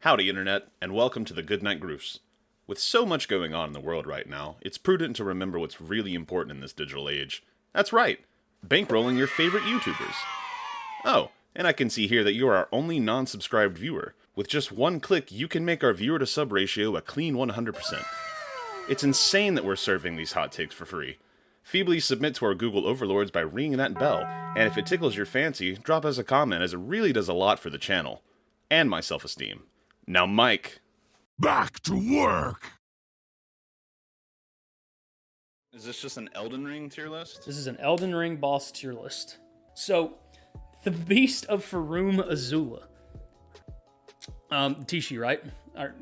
Howdy, Internet, and welcome to the Goodnight Groofs. With so much going on in the world right now, it's prudent to remember what's really important in this digital age. That's right, bankrolling your favorite YouTubers. Oh, and I can see here that you are our only non-subscribed viewer. With just one click, you can make our viewer-to-sub ratio a clean 100%. It's insane that we're serving these hot takes for free. Feebly submit to our Google overlords by ringing that bell, and if it tickles your fancy, drop us a comment as it really does a lot for the channel. And my self-esteem. Now, Mike. Back to work! Is this just an Elden Ring tier list? This is an Elden Ring boss tier list. So, the Beast of Farum Azula. Tishi, right?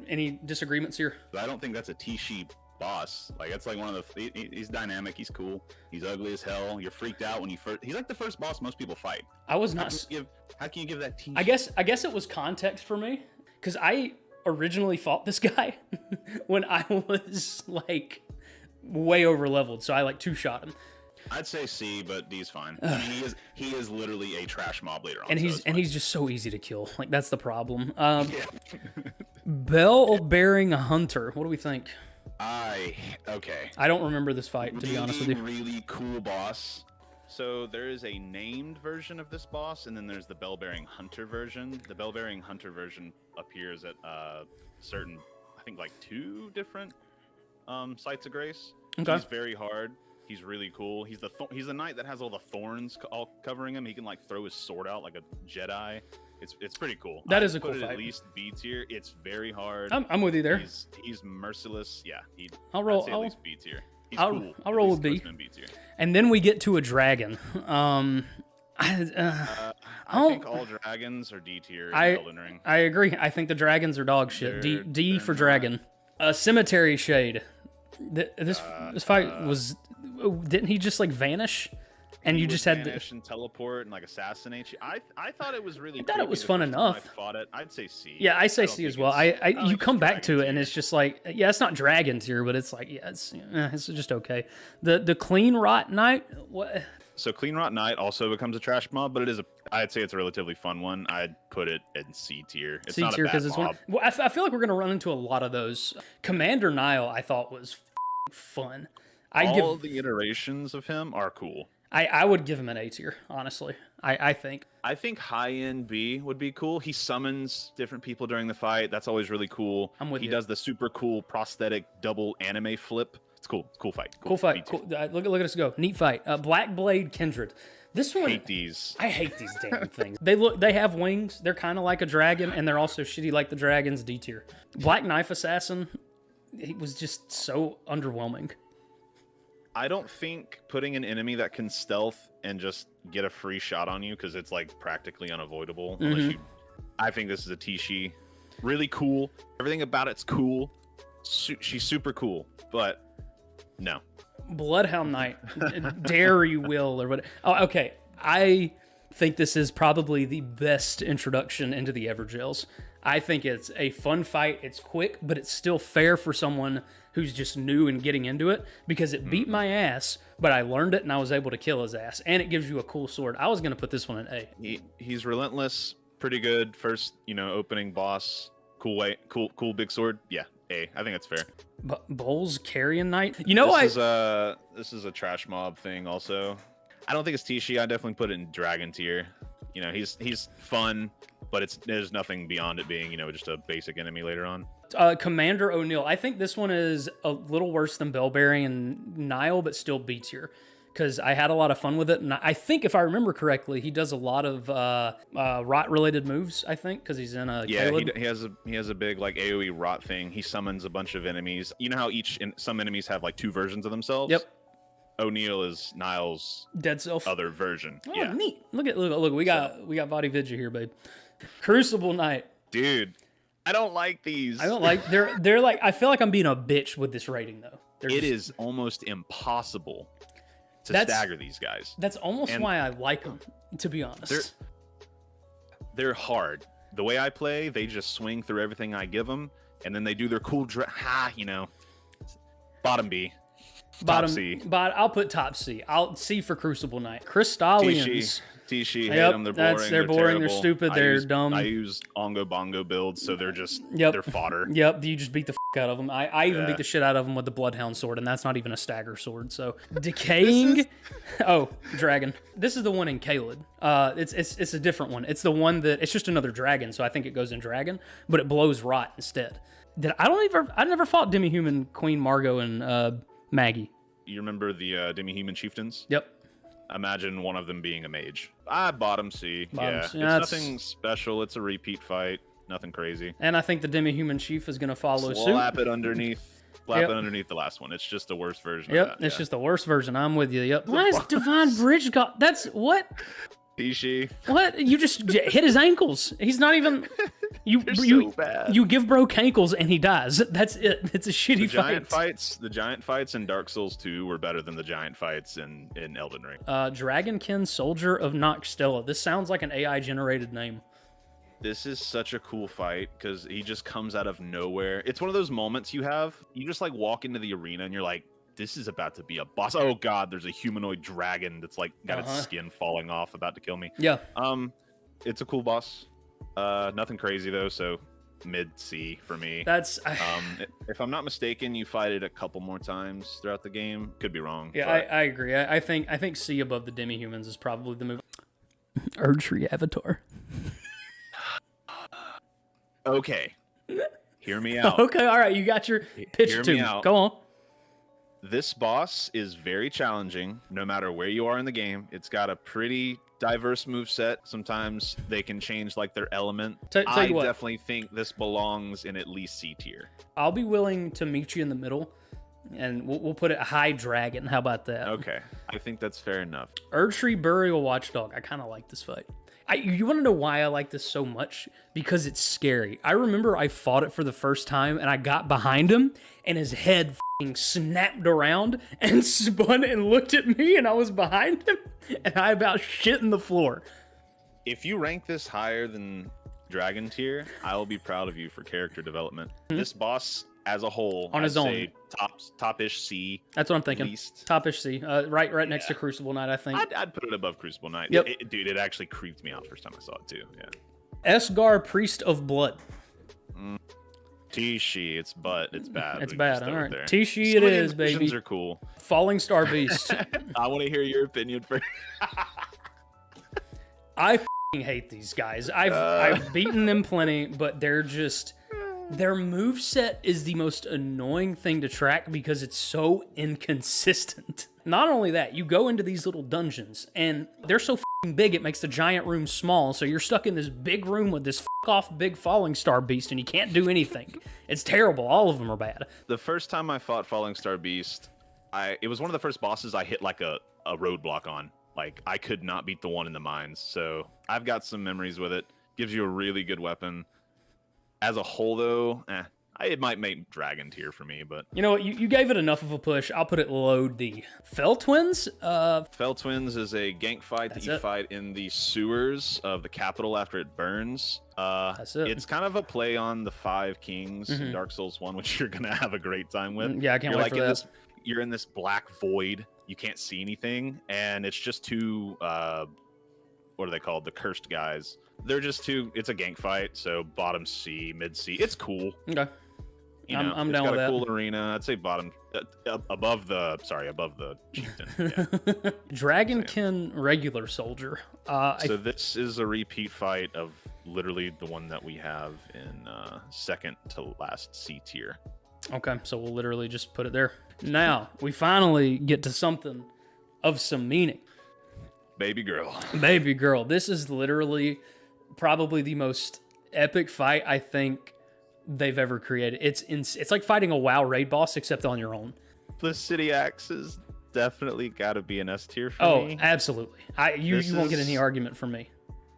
Any disagreements here? I don't think that's a Tishi boss. Like, that's like one of the... He's dynamic, he's cool, he's ugly as hell, you're freaked out when you first... He's like the first boss most people fight. I was not... How can you give that Tishi? I guess it was context for me, because I originally fought this guy when I was, like, way over leveled, so I, like, two-shot him. I'd say C, but D's fine. I mean, he is literally a trash mob later on. And so he's just so easy to kill. Like, that's the problem. Yeah. Bell-bearing Hunter. What do we think? Okay. I don't remember this fight, to be honest with you. Really cool boss. So there is a named version of this boss, and then there's the Bell-bearing Hunter version. The Bell-bearing Hunter version appears at certain, I think, like 2 different sites of grace. Okay. He's very hard. He's really cool. He's the knight that has all the thorns all covering him. He can like throw his sword out like a Jedi. It's pretty cool. That is a put cool it fight. At least B tier. It's very hard. I'm with you there. He's merciless. Yeah. I'll roll. I'd say at least B tier. He's cool. I'll roll with B. B tier. And then we get to a dragon. I think all dragons are D tier in Elden Ring. I agree. I think the dragons are dog shit. D for dragon. Cemetery Shade. This fight was... Didn't he just like vanish? And you just had vanish and teleport and like assassinate you. I thought it was really. I thought it was fun enough. I fought it. I'd say C. Yeah, I say C as well. You come back to it and it's just like, yeah, it's not dragon tier, but it's like, yeah, it's just okay. The Clean Rot Knight. What? So Clean Rot Knight also becomes a trash mob, but I'd say it's a relatively fun one. I'd put it in C tier. It's not a bad mob. Well, I feel like we're gonna run into a lot of those. Commander Nile, I thought was fun. All the iterations of him are cool. I would give him an A tier, honestly. I think. I think high-end B would be cool. He summons different people during the fight. That's always really cool. I'm with you. He does the super cool prosthetic double anime flip. It's cool. Cool fight. Cool fight. Cool. Look at us go. Neat fight. Black Blade Kindred. This one. Hate these. I hate these damn things. They have wings. They're kind of like a dragon, and they're also shitty like the dragons. D tier. Black Knife Assassin. He was just so underwhelming. I don't think putting an enemy that can stealth and just get a free shot on you, because it's like practically unavoidable. Unless you, I think this is a Tishi. Really cool. Everything about it's cool. She's super cool, but no. Bloodhound Knight, Dare You Will, or what? Oh, okay. I think this is probably the best introduction into the Everjails. I think it's a fun fight. It's quick, but it's still fair for someone who's just new and getting into it, because it beat my ass, but I learned it and I was able to kill his ass, and it gives you a cool sword. I was going to put this one in A. He's relentless, pretty good. First, opening boss, cool big sword. Yeah, A. I think that's fair. Bowls Carrion Knight. This is a trash mob thing also. I don't think it's Tishi. I definitely put it in dragon tier. He's fun, but there's nothing beyond it being, just a basic enemy later on. Commander O'Neill. I think this one is a little worse than Bellberry and Nile, but still B tier, because I had a lot of fun with it. And I think, if I remember correctly, he does a lot of rot-related moves, I think, because he's in a... Yeah, he has a big like AoE rot thing. He summons a bunch of enemies. You know how some enemies have like 2 versions of themselves? Yep. O'Neill is Nile's dead self other version. Oh, yeah, neat. Look. We got body vidya here, babe. Crucible Knight. Dude, I don't like these. I don't like. They're like. I feel like I'm being a bitch with this rating though. It is almost impossible to stagger these guys. That's almost why I like them, to be honest. They're hard. The way I play, they just swing through everything I give them, and then they do their cool bottom B. Top C. But I'll put top C. I'll C for Crucible Knight. Crystallians. Tishi, hate Yep, them. They're that's- boring. they're boring, they're terrible. stupid, they're dumb. I use Ongo Bongo builds, so they're just Yep. they're fodder. Yep, you just beat the out of them. I even Yeah. beat the shit out of them with the Bloodhound sword, and that's not even a stagger sword. So decaying. Oh, dragon. This is the one in Caelid. It's a different one. It's the one that it's just another dragon, so I think it goes in dragon, but it blows rot instead. I never fought demi-human Queen Margot and Maggie. You remember the demi-human chieftains? Yep. Imagine one of them being a mage. Bottom C. Bottom Yeah, C, it's that's- nothing special. It's a repeat fight. Nothing crazy. And I think the demi-human chief is going to follow suit. Slap it underneath. Slap Yep. it underneath the last one. It's just the worst version Yep, of that. it's just the worst version. I'm with you. Yep. Why is Divine Bridge got? That's what? Tishi. What? You just hit his ankles. He's not even. You They're you so bad. you give broke ankles and he dies. That's it. It's a shitty The giant fights in Dark Souls 2 were better than the giant fights in Elden Ring. Dragonkin Soldier of Noxtella. This sounds like an AI generated name. This is such a cool fight because he just comes out of nowhere. It's one of those moments you just like walk into the arena and you're like, this is about to be a boss. Oh god, there's a humanoid dragon that's like got its skin falling off, about to kill me. Yeah. It's a cool boss. Nothing crazy though, so mid C for me. That's. If I'm not mistaken, you fight it a couple more times throughout the game. Could be wrong. Yeah, but I agree. I think C above the demi-humans is probably the move. Erdtree Avatar. Okay. Hear me out. Okay, all right. You got your pitch Hear me too. out. Go on. This boss is very challenging, no matter where you are in the game. It's got a pretty diverse move set. Sometimes they can change like their element. Tell I you what. definitely think this belongs in at least C tier. I'll be willing to meet you in the middle, and we'll put it high dragon. How about that? Okay, I think that's fair enough. Erdtree Burial Watchdog. I kind of like this fight. You want to know why I like this so much? Because it's scary. I remember I fought it for the first time, and I got behind him, and his head snapped around and spun and looked at me, and I was behind him, and I about shit in the floor. If you rank this higher than Dragon tier, I will be proud of you for character development. This boss as a whole, On his I'd own. say top-ish C. That's what I'm thinking. Least. Top-ish C. Right next to Crucible Knight, I think. I'd put it above Crucible Knight. Yep. Dude, it actually creeped me out first time I saw it too. Yeah. Esgar Priest of Blood. Tishi, it's bad. It's We can bad. just throw All right. there. Tishi Some it of the is, baby. animations are cool. Falling Star Beast. I want to hear your opinion first. I f***ing hate these guys. I've beaten them plenty, but they're just their moveset is the most annoying thing to track because it's so inconsistent. Not only that, you go into these little dungeons and they're so f***ing big it makes the giant room small, so you're stuck in this big room with this f***off big falling star beast and you can't do anything. It's terrible. All of them are bad. The first time I fought Falling Star Beast, it was one of the first bosses I hit like a roadblock on. Like, I could not beat the one in the mines, so I've got some memories with it. Gives you a really good weapon. As a whole, though, it might make Dragon tier for me, but... You know what? You gave it enough of a push. I'll put it low D. Fell Twins? Fell Twins is a gank fight that you fight in the sewers of the capital after it burns. That's it. It's kind of a play on the Five Kings in Dark Souls 1, which you're going to have a great time with. Yeah, I can't wait for that. You're in this black void. You can't see anything, and it's just two, what are they called? The cursed guys. They're just two. It's a gank fight, so bottom C, mid C. It's cool. Okay. I'm down with that. It's got a cool arena. I'd say bottom, above the chieftain. Yeah. Dragonkin Regular Soldier. So this is a repeat fight of literally the one that we have in second to last C tier. Okay, so we'll literally just put it there. Now, we finally get to something of some meaning. Baby girl. Baby girl. This is literally probably the most epic fight I think they've ever created. It's like fighting a WoW raid boss, except on your own. The City Axe has definitely got to be an S tier for me. Oh, absolutely. You won't get any argument from me.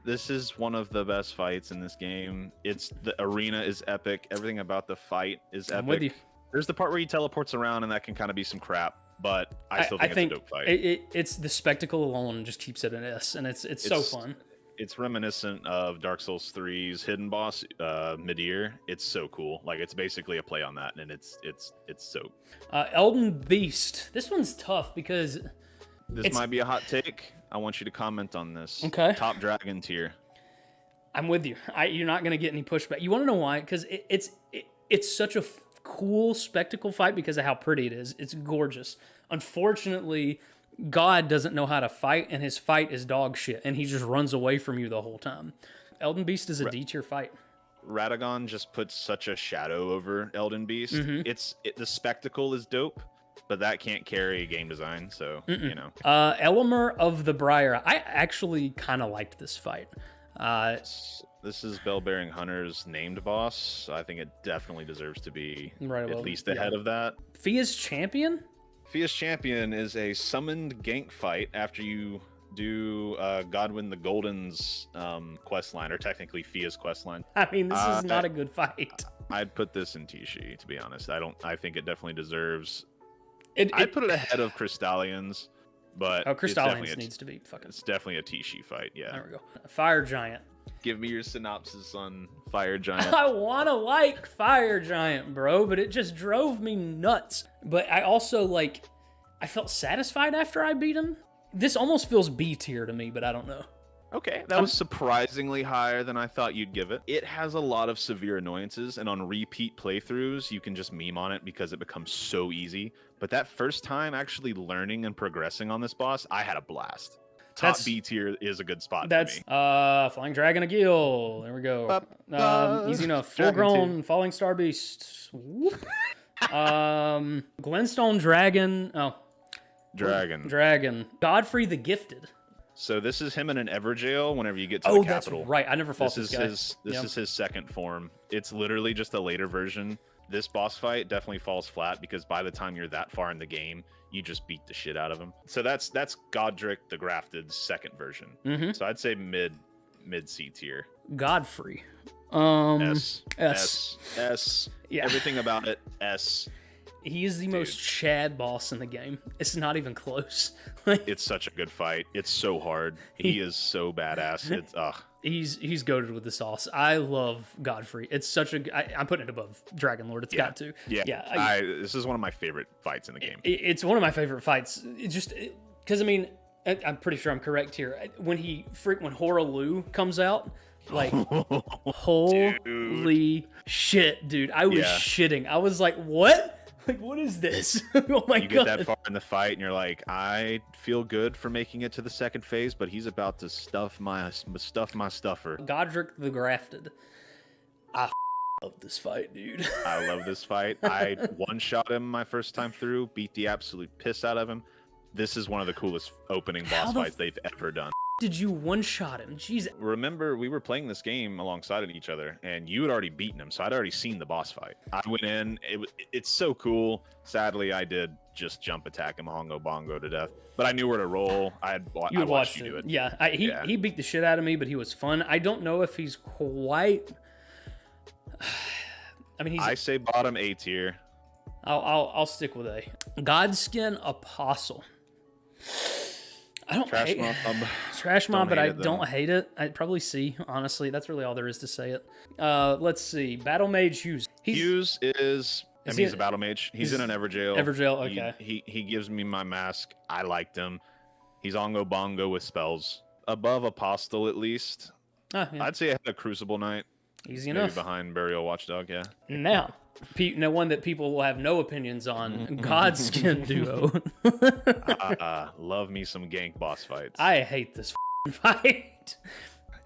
This is one of the best fights in this game. The arena is epic. Everything about the fight is epic. I'm with you. There's the part where he teleports around, and that can kind of be some crap, but I still think it's a dope fight. It's the spectacle alone just keeps it an S, and it's so fun. It's reminiscent of Dark Souls 3's hidden boss, Midir. It's so cool. Like, it's basically a play on that, and it's so. Elden Beast. This one's tough because This might be a hot take. I want you to comment on this. Okay. Top dragon tier. I'm with you. You're not going to get any pushback. You want to know why? Because it's such a cool spectacle fight because of how pretty it is. It's gorgeous. Unfortunately, God doesn't know how to fight, and his fight is dog shit, and he just runs away from you the whole time. Elden Beast is a D tier fight. Radagon just puts such a shadow over Elden Beast. The spectacle is dope, but that can't carry game design, so, you know. Elimer of the Briar. I actually kind of liked this fight. This is Bell-Bearing Hunter's named boss. I think it definitely deserves to be at least ahead of that. Fia's Champion? Fia's Champion is a summoned gank fight after you do Godwin the Golden's quest line, or technically Fia's quest line. I mean, this is not a good fight. I'd put this in Tishi, to be honest. I think it definitely deserves... I'd put it ahead of Crystallion's, but Crystallion's needs to be fucking... It's definitely a Tishi fight, yeah. There we go. Fire Giant. Give me your synopsis on Fire Giant. I want to like Fire Giant, bro, but it just drove me nuts. But I also, I felt satisfied after I beat him. This almost feels B tier to me, but I don't know. Okay, that was surprisingly higher than I thought you'd give it. It has a lot of severe annoyances, and on repeat playthroughs, you can just meme on it because it becomes so easy. But that first time actually learning and progressing on this boss, I had a blast. Top B tier is a good spot for me. Flying Dragon Agil. There we go. Easy enough. Full-grown Falling Star Beast. Whoop. Glenstone Dragon. Oh. Dragon. Godfrey the Gifted. So this is him in an Everjail whenever you get to the capital. That's right. I never fought this guy. This is his second form. It's literally just a later version. This boss fight definitely falls flat because by the time you're that far in the game, you just beat the shit out of him. So that's Godric the Grafted's second version. So I'd say mid C tier. Godfrey. S. Yeah. Everything about it, S. He is the most Chad boss in the game. It's not even close. It's such a good fight. It's so hard. He is so badass. It's He's goated with the sauce. I love Godfrey. It's such a... I'm putting it above Dragon Lord. It's got to. Yeah. This is one of my favorite fights in the game. It's one of my favorite fights. Because, I mean, I'm pretty sure I'm correct here. When Horalu comes out, holy shit, dude. I was shitting. I was like, what? What is this? Oh my god. You get that far in the fight and you're like, I feel good for making it to the second phase, but he's about to stuff my stuffer. Godric the Grafted. I love this fight, dude. I love this fight. I one-shot him my first time through, beat the absolute piss out of him. This is one of the coolest opening boss fights they've ever done. Did you one-shot him? Jeez. Remember, we were playing this game alongside of each other, and you had already beaten him, so I'd already seen the boss fight. I went in. It's so cool. Sadly, I did just jump attack him hongo bongo to death, but I knew where to roll. I watched you do it. Yeah, he beat the shit out of me, but he was fun. I don't know if he's quite... I mean, I say bottom A tier. I'll stick with A. Godskin Apostle. I don't hate Trash Mob, but I don't hate it. I'd probably C, honestly. That's really all there is to say it. Let's see. Battle Mage Hughes. Hughes is he's a battle mage. He's in an Everjail. Everjail, okay. He gives me my mask. I liked him. He's ongo bongo with spells. Above Apostle, at least. I'd say I had a Crucible Knight. Easy enough. Maybe behind Burial Watchdog, yeah. Now, one that people will have no opinions on, Godskin Duo. Love me some gank boss fights. I hate this fight.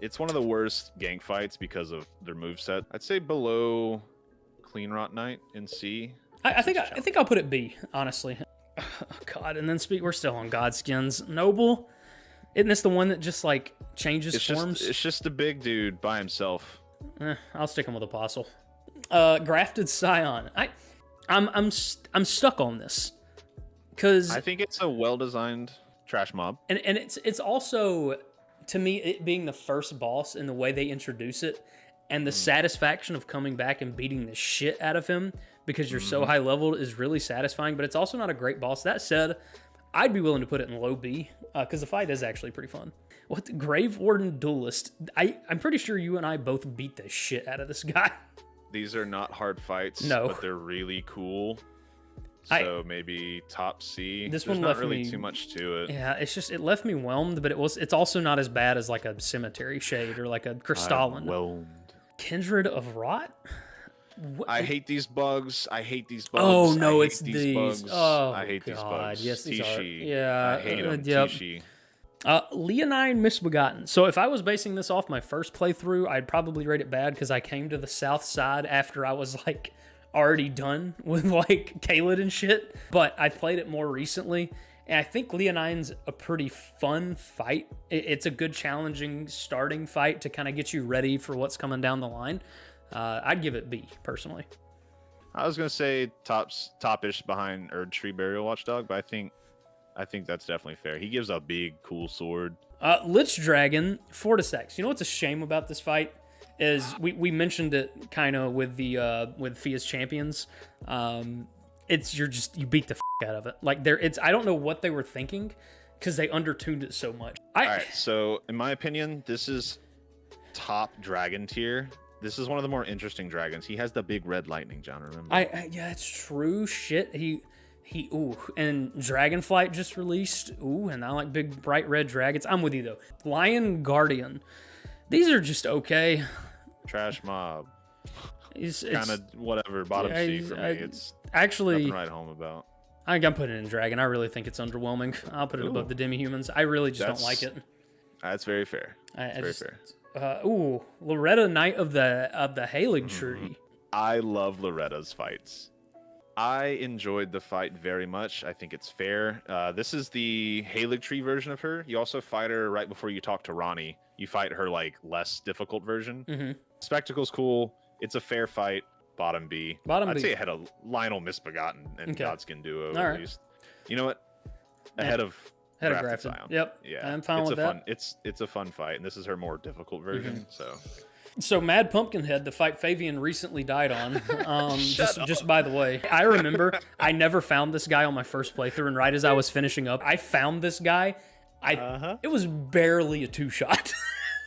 It's one of the worst gank fights because of their moveset. I'd say below Clean Rot Knight in C. I think I'll put it B, honestly. Oh, God, and then we're still on Godskins. Noble, isn't this the one that just changes forms? It's just a big dude by himself. I'll stick him with Apostle. Grafted Scion. I'm stuck on this because I think it's a well-designed trash mob, and it's also, to me, it being the first boss and the way they introduce it, and the satisfaction of coming back and beating the shit out of him because you're so high leveled is really satisfying. But it's also not a great boss. That said, I'd be willing to put it in low B because the fight is actually pretty fun. What the Grave Warden Duelist? I'm pretty sure you and I both beat the shit out of this guy. These are not hard fights, no, but they're really cool. So maybe top C. This There's one not left really me- too much to it. Yeah, it's just it left me whelmed, but it's also not as bad as like a Cemetery Shade or like a Crystalline. Whelmed. Kindred of Rot. I hate these bugs. I hate these bugs. Oh no, I hate it's these. bugs. Oh I hate these God, bugs. yes, these are. Tishi. Yeah, I hate them. yep. Tishi. Leonine Misbegotten. So if I was basing this off my first playthrough, I'd probably rate it bad because I came to the south side after I was like already done with like Caelid and shit. But I played it more recently, and I think Leonine's a pretty fun fight. It's a good challenging starting fight to kind of get you ready for what's coming down the line. I'd give it B personally. I was gonna say top-ish behind Erd Tree Burial Watchdog, but I think that's definitely fair. He gives a big, cool sword. Lich Dragon, Fortisex. You know what's a shame about this fight is we mentioned it kind of with the with Fia's champions. You beat the out of it. Like I don't know what they were thinking because they undertuned it so much. All right, so in my opinion, this is top dragon tier. This is one of the more interesting dragons. He has the big red lightning, John. Remember? Yeah, it's true. Shit, and Dragonflight just released. Ooh, and I like big bright red dragons. I'm with you though. Lion Guardian. These are just okay. Trash mob. It's kind of whatever. Bottom C for me. It's actually nothing to write home about. I think I'm putting it in Dragon. I really think it's underwhelming. I'll put it above the Demi-Humans. I really just don't like it. That's very fair. Very fair. Loretta, Knight of the Halig Tree. I love Loretta's fights. I enjoyed the fight very much. I think it's fair. This is the Halig Tree version of her. You also fight her right before you talk to Ronnie. You fight her like less difficult version. Mm-hmm. Spectacle's cool. It's a fair fight. Bottom B. I'd say ahead of Lionel Misbegotten and Godskin Duo at least. You know what? Ahead of Grafted Scion. Yep. Yeah. I'm fine with that. It's a fun fight, and this is her more difficult version. So Mad Pumpkinhead, the fight Fabian recently died on. Just by the way, I remember I never found this guy on my first playthrough, and right as I was finishing up, I found this guy. It was barely a 2-shot.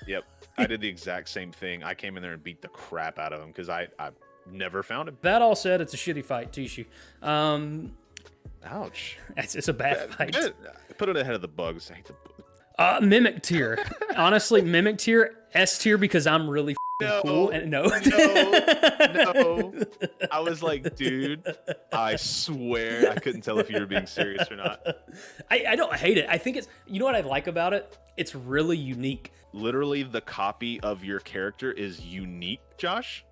Yep. I did the exact same thing. I came in there and beat the crap out of him because I never found him. That all said, it's a shitty fight, Tishi. Ouch. It's a bad fight. Put it ahead of the bugs. I hate the bugs. Mimic tier. Honestly, Mimic tier, S tier because I'm really cool. And no. I was like, dude, I swear I couldn't tell if you were being serious or not. I don't hate it. I think it's, you know what I like about it? It's really unique. Literally, the copy of your character is unique, Josh.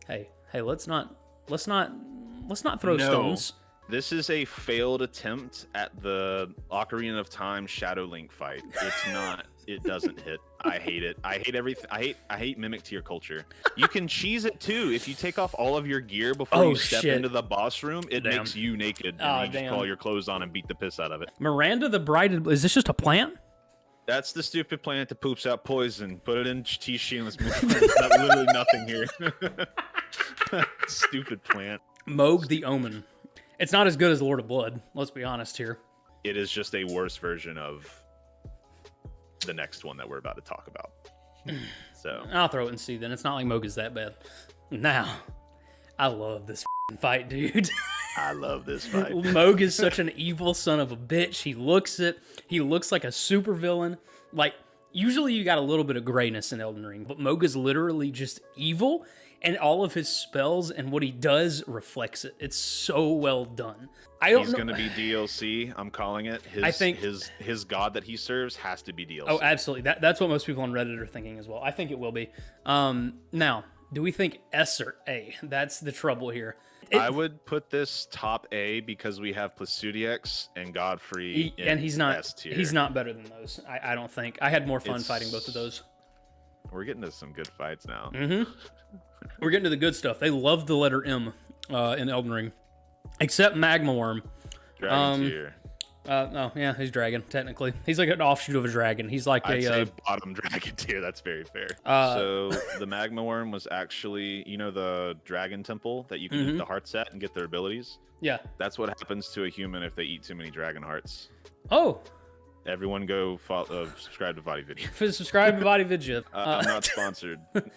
Hey, let's not throw stones. This is a failed attempt at the Ocarina of Time Shadow Link fight. It's not. It doesn't hit. I hate it. I hate everything. I hate mimic tier culture. You can cheese it too. If you take off all of your gear before you step into the boss room, it makes you naked, and you just pull all your clothes on and beat the piss out of it. Miranda the Bride. Is this just a plant? That's the stupid plant that poops out poison. Put it in Tishi and let's move on. There's literally nothing here. Stupid plant. Moog the Omen. It's not as good as Lord of Blood. Let's be honest here. It is just a worse version of the next one that we're about to talk about. So I'll throw it in C then. It's not like Moog is that bad. Now, I love this fight, dude. I love this fight. Moog is such an evil son of a bitch. He looks like a super villain. Like, usually you got a little bit of grayness in Elden Ring, but Moog is literally just evil, and all of his spells and what he does reflects it. It's so well done. He's going to be DLC. I'm calling it. I think his god that he serves has to be DLC. Oh, absolutely. That's what most people on Reddit are thinking as well. I think it will be. Now, do we think S or A? That's the trouble here. I would put this top A because we have Plasudiax and Godfrey and he's not S tier. He's not better than those. I don't think. I had more fun fighting both of those. We're getting to some good fights now. Mm-hmm. We're getting to the good stuff. They love the letter M in Elden Ring. Except Magma Worm. Dragon tier. Oh, yeah, he's dragon, technically. He's like an offshoot of a dragon. He's like I'd say bottom dragon tier. That's very fair. So the Magma Worm was actually, the dragon temple that you can eat the hearts at and get their abilities? Yeah. That's what happens to a human if they eat too many dragon hearts. Oh. Everyone go subscribe to Body Video. Subscribe to Body Video. I'm not sponsored. Join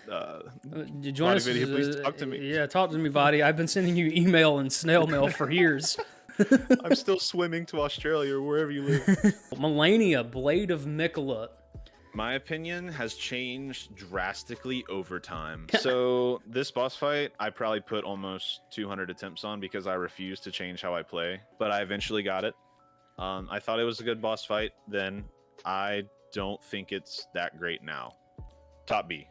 Body us. Video, please talk to me. Yeah, talk to me, Body. I've been sending you email and snail mail for years. I'm still swimming to Australia or wherever you live. Melania, Blade of Mikola. My opinion has changed drastically over time. So this boss fight, I probably put almost 200 attempts on because I refused to change how I play, but I eventually got it. I thought it was a good boss fight then. I don't think it's that great now. Top B.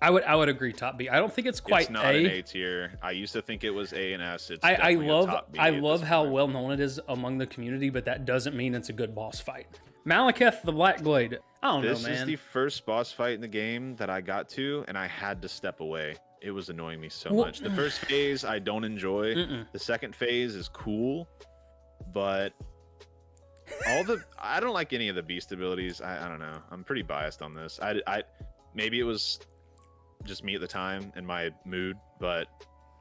I would agree. Top B. I don't think it's quite It's not an A tier. I used to think it was A and S. It's I definitely a top B I at love this how point. well known it is among the community, but that doesn't mean it's a good boss fight. Malekith the Black Blade. I don't This know, man. is the first boss fight in the game that I got to, and I had to step away. It was annoying me so much. The first phase I don't enjoy. The second phase is cool, but I don't like any of the beast abilities. I don't know. I'm pretty biased on this. I maybe it was just me at the time and my mood, but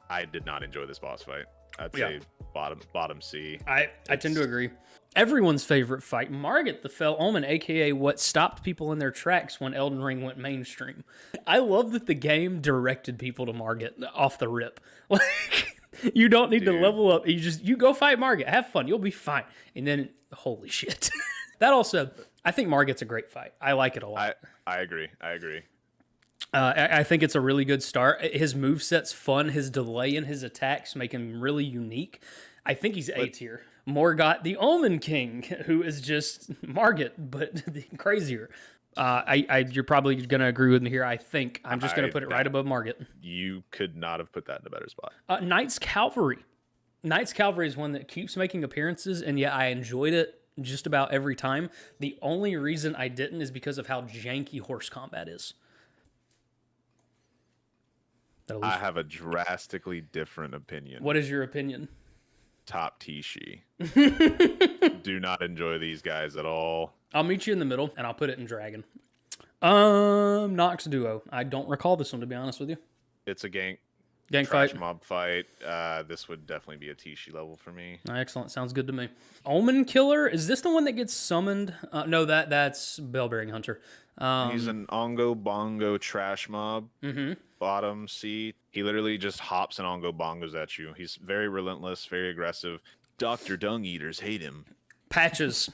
I did not enjoy this boss fight. I'd say bottom C. I tend to agree. Everyone's favorite fight, Margit the Fell Omen, aka what stopped people in their tracks when Elden Ring went mainstream. I love that the game directed people to Margit off the rip. Like, you don't need to level up. You go fight Margit, have fun, you'll be fine. And then, holy shit. That all said, I think Margit's a great fight. I like it a lot. I agree. I think it's a really good start. His moveset's fun. His delay in his attacks make him really unique. I think he's A tier. Morgott, the Omen King, who is just Margit, but crazier. You're probably going to agree with me here, I think. I'm just going to put it right above Margit. You could not have put that in a better spot. Knight's Cavalry. Knight's Cavalry is one that keeps making appearances, and yet I enjoyed it just about every time. The only reason I didn't is because of how janky horse combat is. I have a drastically different opinion. What is your opinion? Top Tishi. Do not enjoy these guys at all. I'll meet you in the middle, and I'll put it in Dragon. Nox Duo. I don't recall this one, to be honest with you. It's a gank fight. trash mob fight. This would definitely be a Tishi level for me. Excellent. Sounds good to me. Omen Killer. Is this the one that gets summoned? No, that's Bellbearing Hunter. He's an Ongo Bongo trash mob. Bottom C. He literally just hops and Ongo Bongos at you. He's very relentless, very aggressive. Dr. Dung Eaters hate him. Patches.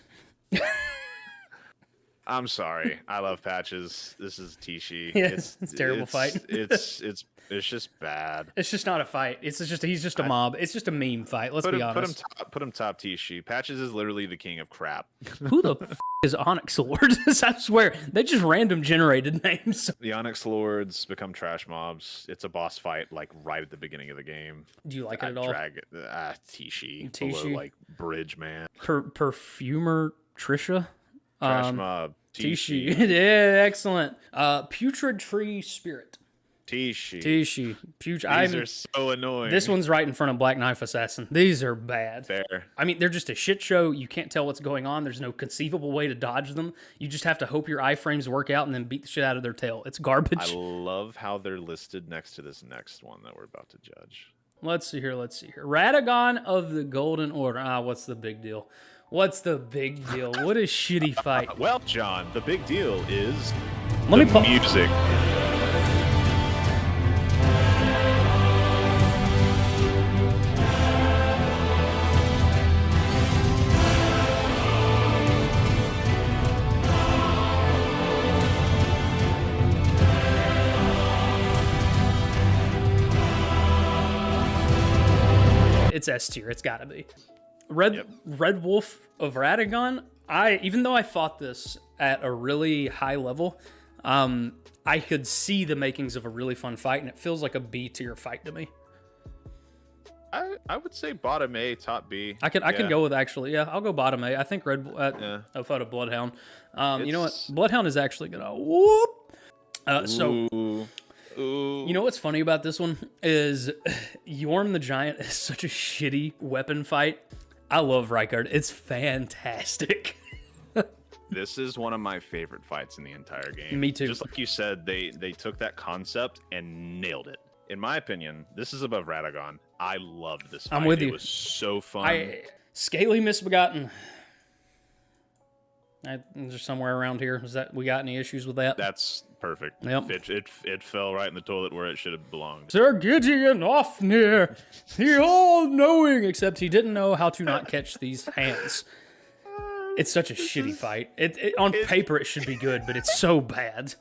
I'm sorry. I love Patches. This is Tishi. Yeah, it's a terrible fight. It's just bad. It's just not a fight. He's just a mob. It's just a meme fight. Let's be honest. Put him top Tishi. Patches is literally the king of crap. Who the is Onyx Lord? I swear, they just random generated names. The Onyx Lords become trash mobs. It's a boss fight like right at the beginning of the game. Do you like it at all? Tishi. Below, like Bridge Man. Perfumer Trisha. Trash mob. Tishi. Yeah, excellent. Putrid Tree Spirit. Tishi. These are so annoying. This one's right in front of Black Knife Assassin. These are bad. Fair. I mean, they're just a shit show. You can't tell what's going on. There's no conceivable way to dodge them. You just have to hope your iframes work out and then beat the shit out of their tail. It's garbage. I love how they're listed next to this next one that we're about to judge. Let's see here. Radagon of the Golden Order. What's the big deal? What a shitty fight. Well, John, the big deal is music. It's S tier. It's gotta be. Red Wolf of Radagon. Even though I fought this at a really high level, I could see the makings of a really fun fight, and it feels like a B tier fight to me. I would say bottom A, top B. I can go with I'll go bottom A. I think I thought of Bloodhound. You know what? Bloodhound is actually gonna whoop. You know what's funny about this one is Yorm the Giant is such a shitty weapon fight. I love Rykard. It's fantastic. This is one of my favorite fights in the entire game. Me too. Just like you said, they took that concept and nailed it. In my opinion, this is above Radagon. I loved this fight. I'm with you. It was so fun. Scaly Misbegotten. Just somewhere around here. Is that we got any issues with that? That's perfect. Yep. It fell right in the toilet where it should have belonged. Sir Gideon Ofnir, he all-knowing, except he didn't know how to not catch these hands. It's such a shitty fight. On paper it should be good, but it's so bad.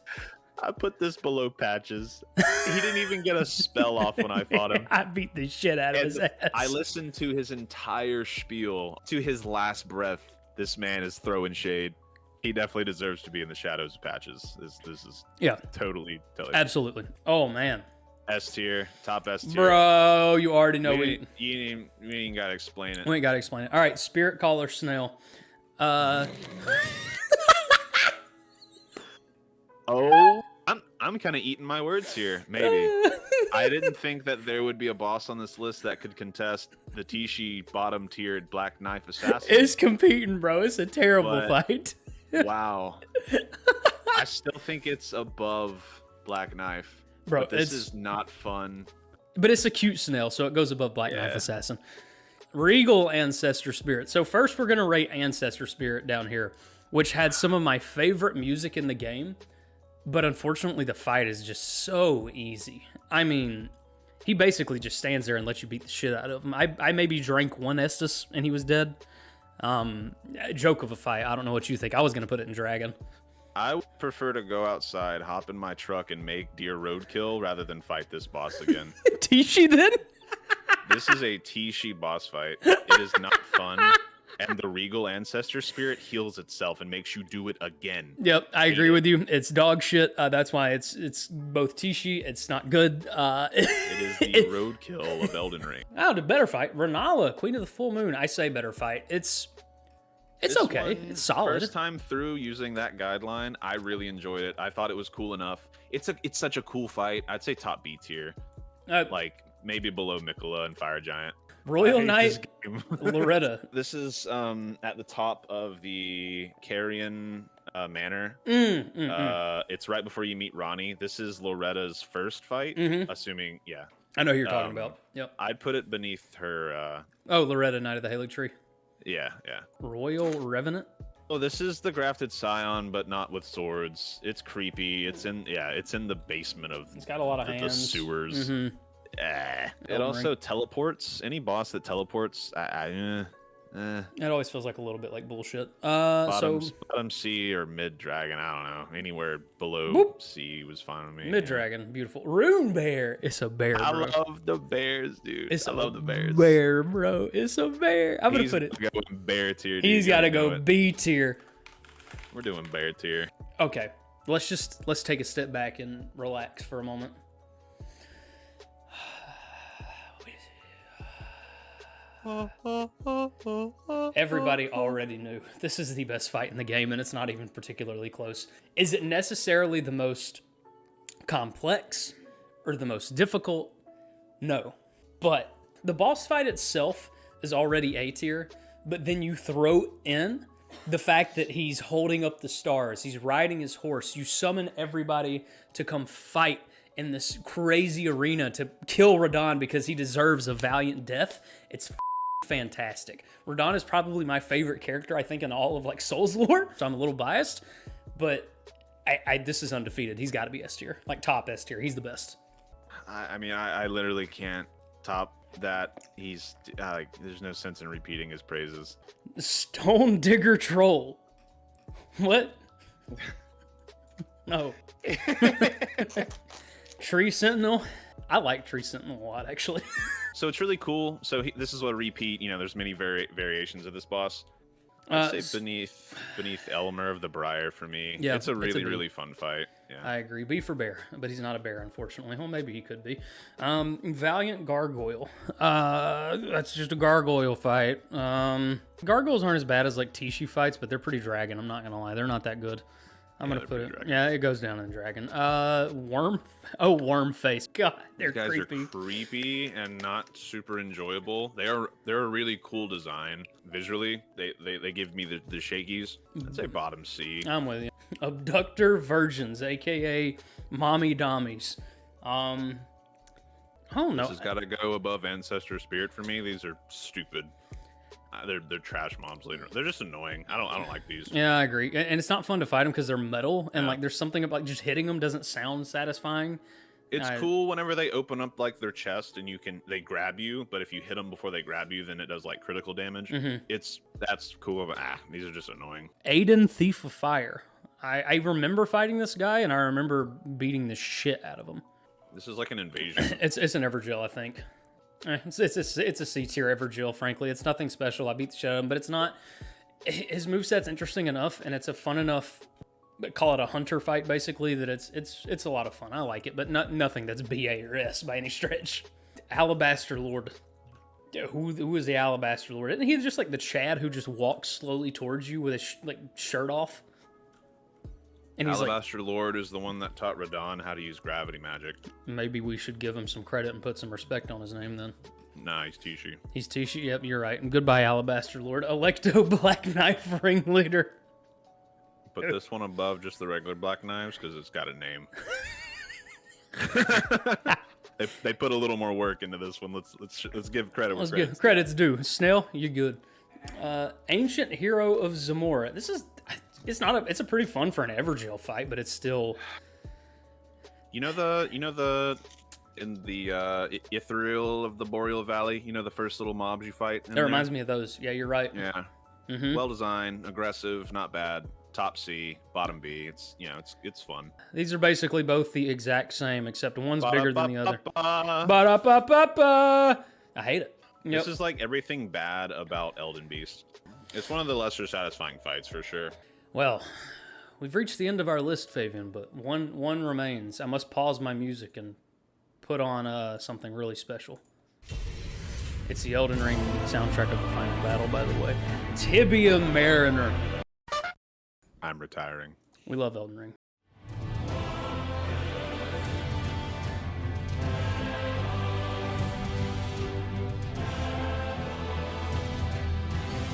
I put this below Patches. He didn't even get a spell off when I fought him. I beat the shit out of his ass. I listened to his entire spiel. To his last breath, this man is throwing shade. He definitely deserves to be in the shadows of Patches. This is totally. Absolutely. Oh, man. S tier, top S tier. Bro, you already know we ain't gotta explain it. We ain't gotta explain it. All right, Spirit Caller Snail. Oh, I'm kind of eating my words here. Maybe I didn't think that there would be a boss on this list that could contest the Tishi bottom-tiered Black Knife Assassin. It's competing, bro. It's a terrible fight. Wow. I still think it's above Black Knife. Bro, but this is not fun. But it's a cute snail, so it goes above Black Knife Assassin. Regal Ancestor Spirit. So first we're going to rate Ancestor Spirit down here, which had some of my favorite music in the game. But unfortunately, the fight is just so easy. I mean, he basically just stands there and lets you beat the shit out of him. I maybe drank one Estus and he was dead. Joke of a fight. I don't know what you think. I was going to put it in Dragon. I would prefer to go outside, hop in my truck, and make deer roadkill rather than fight this boss again. Tishi then? This is a Tishi boss fight. It is not fun. And the Regal Ancestor Spirit heals itself and makes you do it again. Yep, I agree with you. It's dog shit. That's why it's both Tishi. It's not good. It is the roadkill of Elden Ring. Oh, the better fight. Renala, Queen of the Full Moon. I say better fight. It's okay. It's solid. First time through using that guideline, I really enjoyed it. I thought it was cool enough. It's such a cool fight. I'd say top B tier. Like maybe below Mikola and Fire Giant. Royal Knight Loretta. This is at the top of the Carrion Manor. It's right before you meet Ronnie. This is Loretta's first fight, assuming, I know who you're talking about. Yep. I'd put it beneath her. Loretta, Knight of the Halig Tree. Yeah. Royal Revenant. Well, this is the Grafted Scion, but not with swords. It's creepy. It's in the basement of. It's got a lot of hands. The sewers. It also teleports. Any boss that teleports, it always feels like a little bit like bullshit. Bottom C or mid dragon, I don't know. Anywhere below C was fine with me. Mid dragon, beautiful. Rune Bear. It's a bear, bro. I love the bears, dude. I love the bears. Bear, bro. It's a bear. I'm gonna put it. He's going bear tier. He's got to go B tier. We're doing bear tier. Okay, let's take a step back and relax for a moment. Everybody already knew this is the best fight in the game, and it's not even particularly close. Is it necessarily the most complex or the most difficult? No. But the boss fight itself is already A tier, but then you throw in the fact that he's holding up the stars, he's riding his horse, you summon everybody to come fight in this crazy arena to kill Radahn because he deserves a valiant death. It's fantastic. Radahn is probably my favorite character, I think, in all of like Souls lore, so I'm a little biased, but this is undefeated. He's got to be S tier, like top S tier. He's the best. I mean, I literally can't top that. He's there's no sense in repeating his praises. Stone Digger Troll. What? No. Tree Sentinel. I like Tree Sentinel a lot, actually. So it's really cool. So this is what a repeat. There's many variations of this boss. I'd say beneath Elmer of the Briar for me. Yeah, it's a really fun fight. Yeah, I agree. B for bear, but he's not a bear, unfortunately. Well, maybe he could be. Valiant Gargoyle. That's just a gargoyle fight. Gargoyles aren't as bad as like Tishi fights, but they're pretty dragon. I'm not gonna lie, they're not that good. I'm gonna put it. Dragon. Yeah, it goes down in dragon. Worm. Oh, worm face. God, they're These guys creepy. Are creepy and not super enjoyable. They're a really cool design visually. They give me the shakies. I'd say bottom C. I'm with you. Abductor Virgins, aka Mommy Dommies. I don't know. This has got to go above Ancestor Spirit for me. These are stupid. They're trash mobs later. They're just annoying. I don't like these. Yeah, I agree. And it's not fun to fight them because they're metal, and Yeah. like there's something about just hitting them doesn't sound satisfying. It's cool whenever they open up like their chest and they grab you, but if you hit them before they grab you, then it does like critical damage. That's cool, but these are just annoying. Aiden, Thief of Fire. I remember fighting this guy, and I remember beating the shit out of him. This is like an invasion. It's an Evergil, I think. It's a C tier Evergil, frankly. It's nothing special. I beat the shit out of him, but it's not. His moveset's interesting enough, and it's a fun enough. Call it a hunter fight, basically. That it's a lot of fun. I like it, but nothing that's BA or S by any stretch. Alabaster Lord. Who is the Alabaster Lord? Isn't he just like the Chad who just walks slowly towards you with his shirt off? And he's Alabaster Lord is the one that taught Radon how to use gravity magic. Maybe we should give him some credit and put some respect on his name then. Nah, he's Tishi. He's Tishi. Yep, you're right. And goodbye, Alabaster Lord. Electo Black Knife Ringleader. Put this one above just the regular Black Knives because it's got a name. They put a little more work into this one. Let's give credit. Let's give credit's due. Snail, you're good. Ancient Hero of Zamora. It's a pretty fun for an Evergil fight, but it's still. In the Ethereal of the Boreal Valley, the first little mobs you fight. That reminds me of those. Yeah, you're right. Yeah. Mm-hmm. Well designed, aggressive, not bad. Top C, bottom B. It's fun. These are basically both the exact same, except one's bigger than the other. Ba-da-ba-ba-ba. I hate it. Yep. This is like everything bad about Elden Beast. It's one of the lesser satisfying fights for sure. Well, we've reached the end of our list, Fabian, but one remains. I must pause my music and put on something really special. It's the Elden Ring soundtrack of the final battle, by the way. Tibia Mariner. I'm retiring. We love Elden Ring.